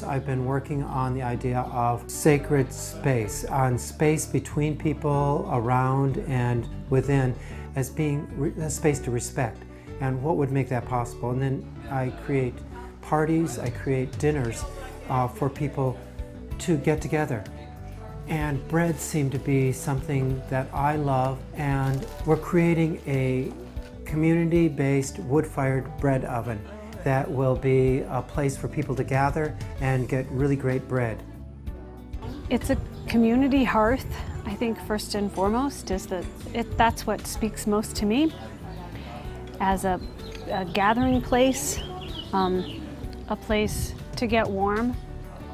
I've been working on the idea of sacred space, on space between people, around and within, as being a space to respect, and what would make that possible. And then I create parties, I create dinners for people to get together. And bread seemed to be something that I love, and we're creating a community-based wood-fired bread oven that will be a place for people to gather and get really great bread. It's a community hearth. I think first and foremost is that that's what speaks most to me as a gathering place, a place to get warm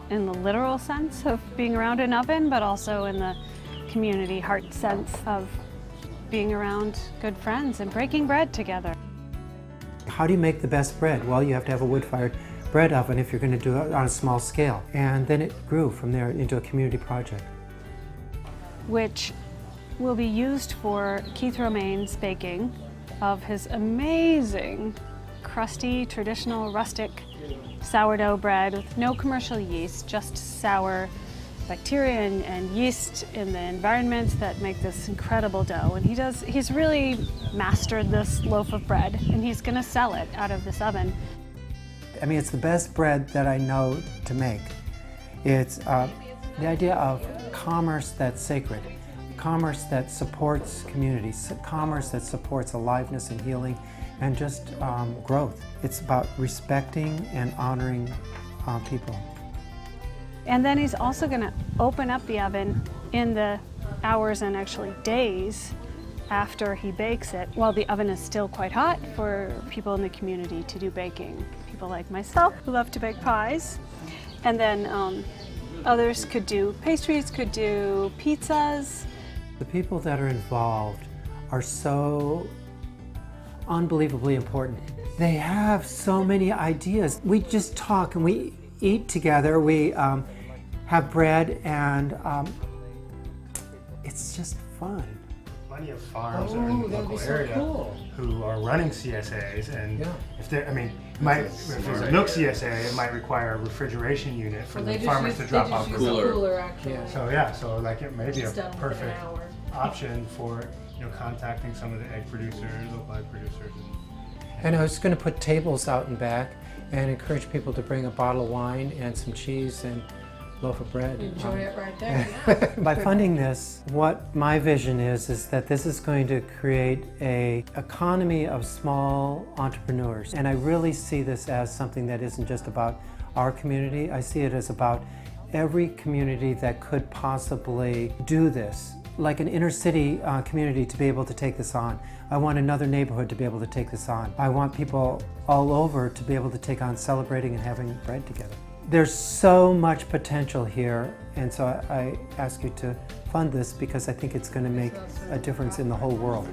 in the literal sense of being around an oven, but also in the community heart sense of being around good friends and breaking bread together. How do you make the best bread? Well, you have to have a wood-fired bread oven if you're going to do it on a small scale. And then it grew from there into a community project, which will be used for Keith Romaine's baking of his amazing crusty, traditional, rustic sourdough bread with no commercial yeast, just sour bacteria and yeast in the environment that make this incredible dough. And he's really mastered this loaf of bread, and he's going to sell it out of this oven. I mean, it's the best bread that I know to make. It's the idea of commerce that's sacred, commerce that supports communities, commerce that supports aliveness and healing and just growth. It's about respecting and honoring people. And then he's also going to open up the oven in the hours and actually days after he bakes it, while the oven is still quite hot, for people in the community to do baking. People like myself who love to bake pies. And then others could do pastries, could do pizzas. The people that are involved are so unbelievably important. They have so many ideas. We just talk and we eat together. We have bread, and it's just fun. Plenty of farms are in the local area who are running CSAs, and if they're, I mean, if there's a milk CSA, it might require a refrigeration unit for the farmers to drop off cooler actually. So like it may be a perfect option for contacting some of the egg producers, local egg producers. And I was going to put tables out and back and encourage people to bring a bottle of wine and some cheese and a loaf of bread. Enjoy it right there. By funding this, what my vision is that this is going to create an economy of small entrepreneurs. And I really see this as something that isn't just about our community. I see it as about every community that could possibly do this. Like an inner city community to be able to take this on. I want another neighborhood to be able to take this on. I want people all over to be able to take on celebrating and having bread together. There's so much potential here, and so I ask you to fund this because I think it's going to make a difference in the whole world.